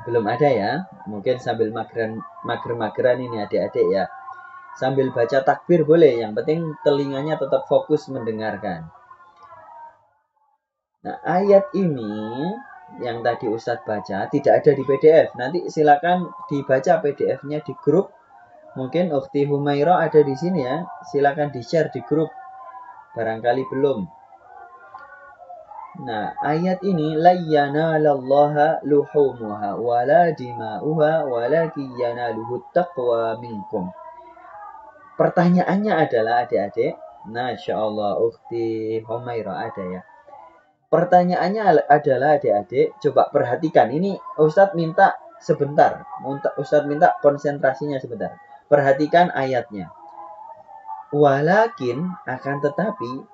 Belum ada ya? Mungkin sambil mager-mageran ini adik-adik ya. Sambil baca takbir boleh, yang penting telinganya tetap fokus mendengarkan. Nah, ayat ini yang tadi Ustadz baca tidak ada di PDF. Nanti silakan dibaca PDF-nya di grup. Mungkin Ukhti Humaira ada di sini ya. Silakan di-share di grup. Barangkali belum. Nah, ayat ini la yanalallaha luhumuha wala dima'uha walakin yanaluhu taqwa minkum. Pertanyaannya adalah adik-adik, Masya Allah, Ukhti Humaira ada ya. Pertanyaannya adalah adik-adik, coba perhatikan. Ini Ustadz minta sebentar. Ustadz minta konsentrasinya sebentar. Perhatikan ayatnya. Walakin akan tetapi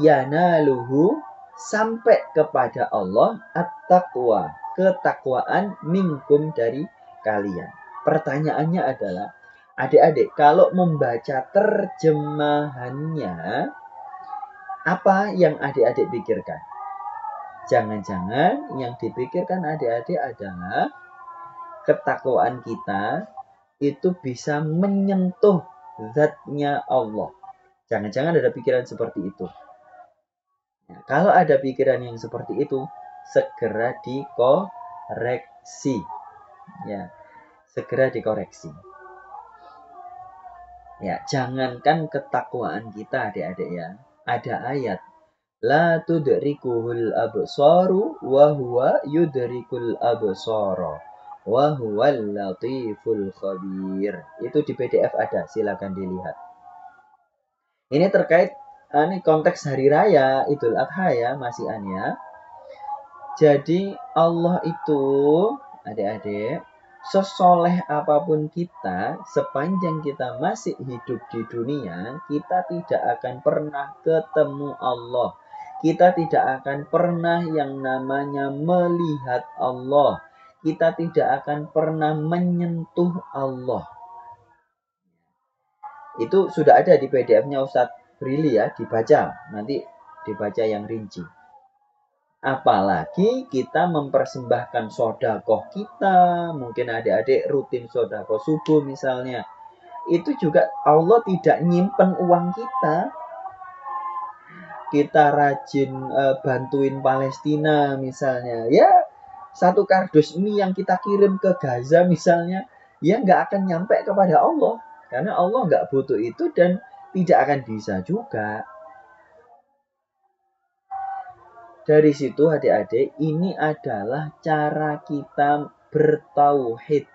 yanaluhu sampai kepada Allah at-taqwa, ketakwaan minkum dari kalian. Pertanyaannya adalah, adik-adik kalau membaca terjemahannya, apa yang adik-adik pikirkan? Jangan-jangan yang dipikirkan adik-adik adalah ketakwaan kita itu bisa menyentuh zatnya Allah. Jangan-jangan ada pikiran seperti itu. Nah, kalau ada pikiran yang seperti itu, segera dikoreksi. Ya, segera dikoreksi. Ya, jangankan ketakwaan kita adik-adik ya. Ada ayat la tudrikuhul absaru wa huwa yudrikul absara wa huwal latiful khabir. Itu di PDF ada, silakan dilihat. Ini terkait ini konteks hari raya Idul Adha ya, masih Ania. Jadi Allah itu adik-adik, sesoleh apapun kita, sepanjang kita masih hidup di dunia, kita tidak akan pernah ketemu Allah. Kita tidak akan pernah yang namanya melihat Allah. Kita tidak akan pernah menyentuh Allah. Itu sudah ada di PDF-nya Ustadz Brili ya, dibaca. Nanti dibaca yang rinci. Apalagi kita mempersembahkan sodakoh kita, mungkin adik-adik rutin sodakoh subuh misalnya. Itu juga Allah tidak nyimpen uang kita. Kita rajin bantuin Palestina misalnya. Ya, satu kardus mie yang kita kirim ke Gaza misalnya, ya nggak akan nyampe kepada Allah. Karena Allah nggak butuh itu dan tidak akan bisa juga. Dari situ adik-adik, ini adalah cara kita bertauhid.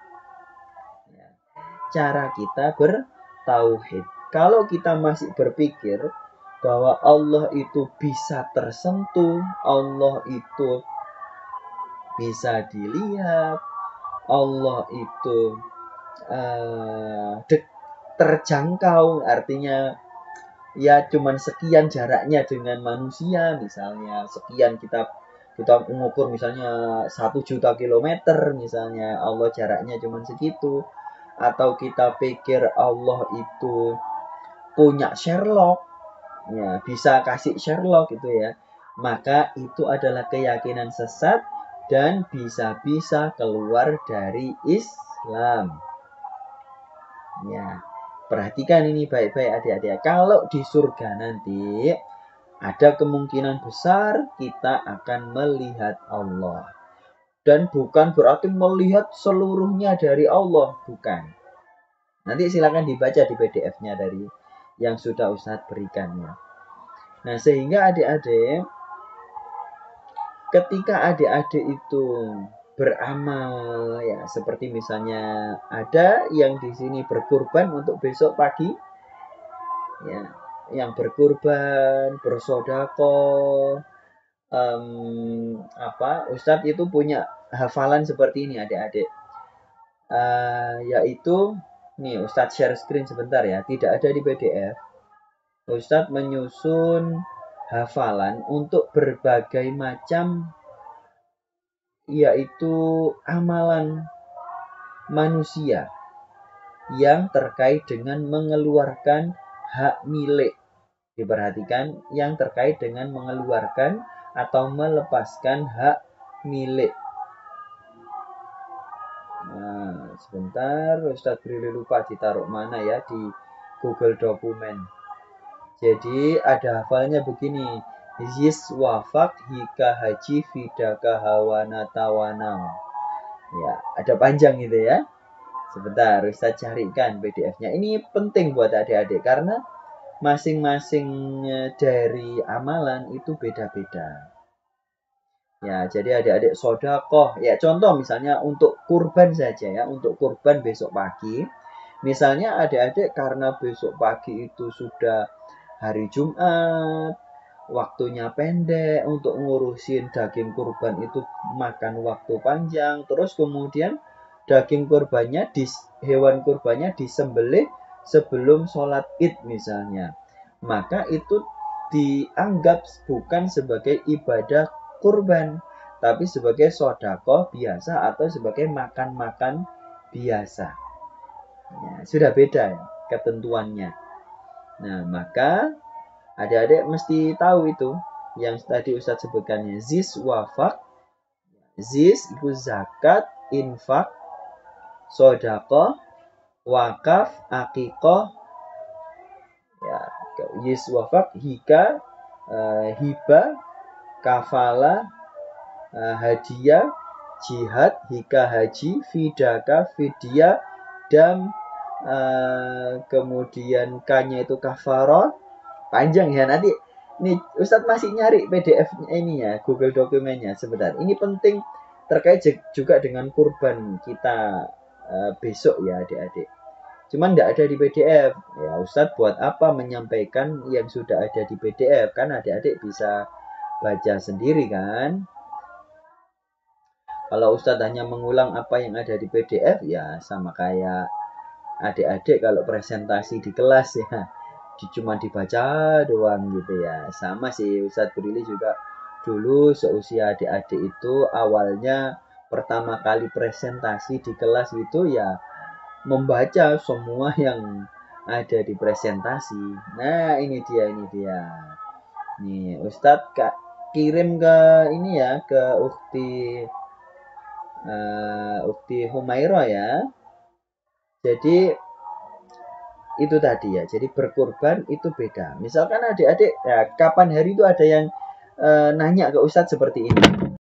Cara kita bertauhid. Kalau kita masih berpikir bahwa Allah itu bisa tersentuh, Allah itu bisa dilihat, Allah itu terjangkau, artinya ya cuman sekian jaraknya dengan manusia, misalnya sekian kita mengukur misalnya 1 juta kilometer misalnya, Allah jaraknya cuman segitu. Atau kita pikir Allah itu punya Sherlock, ya bisa kasih Sherlock gitu ya, maka itu adalah keyakinan sesat dan bisa-bisa keluar dari Islam. Ya, perhatikan ini baik-baik adik-adik. Kalau di surga nanti ada kemungkinan besar kita akan melihat Allah. Dan bukan berarti melihat seluruhnya dari Allah, bukan. Nanti silakan dibaca di PDF-nya dari yang sudah Ustadz berikannya. Nah, sehingga adik-adik, ketika adik-adik itu beramal ya, seperti misalnya ada yang di sini berkurban untuk besok pagi ya, yang berkurban, bersedekah, Ustadz itu punya hafalan seperti ini adik-adik, yaitu nih Ustadz share screen sebentar ya, tidak ada di PDF. Ustadz menyusun hafalan untuk berbagai macam, yaitu amalan manusia yang terkait dengan mengeluarkan hak milik. Diperhatikan, yang terkait dengan mengeluarkan atau melepaskan hak milik. sebentar, Ustadz Brili lupa ditaruh mana ya di Google Dokumen. Jadi ada hafalnya begini. Zis wafak hika haji fidaka hawana tawanam. Ya, ada panjang gitu ya. Sebentar, Ustadz carikan PDF-nya. Ini penting buat adik-adik karena masing-masing dari amalan itu beda-beda. Ya, jadi adik-adik sodakoh. Ya, contoh misalnya untuk kurban saja ya. Untuk kurban besok pagi. Misalnya adik-adik karena besok pagi itu sudah hari Jumat. Waktunya pendek untuk ngurusin daging kurban itu makan waktu panjang. Terus kemudian daging kurbannya, hewan kurbannya disembelih sebelum sholat id misalnya. Maka itu dianggap bukan sebagai ibadah kurban, tapi sebagai sodakoh biasa atau sebagai makan-makan biasa. Ya, sudah beda ya ketentuannya. Nah, maka adik-adik mesti tahu itu yang tadi Ustadz sebutkannya. Zis wafak, zis itu zakat, infak, sodakoh, wakaf, akikoh, ya, zis wafak, hika, hibah, kafala, hadiah, jihad, hika haji, fidaka, fidyah, dam, kemudian K-nya itu kafarah. Panjang ya, nanti ini Ustadz masih nyari PDF ini ya, Google Dokumennya sebentar. Ini penting terkait juga dengan kurban kita besok ya adik-adik. Cuman nggak ada di PDF. Ya Ustadz buat apa menyampaikan yang sudah ada di PDF? Kan adik-adik bisa baca sendiri kan. Kalau Ustadz hanya mengulang apa yang ada di PDF, ya sama kayak adik-adik kalau presentasi di kelas ya, cuma dibaca doang gitu ya. Sama sih Ustadz Brili juga dulu seusia adik-adik itu awalnya pertama kali presentasi di kelas itu ya membaca semua yang ada di presentasi. Nah ini dia. Nih Ustadz kirim ke ini ya, ke Ukti Humairah ya. Jadi itu tadi ya. Jadi berkurban itu beda. Misalkan adik-adik ya, kapan hari itu ada yang nanya ke Ustadz seperti ini.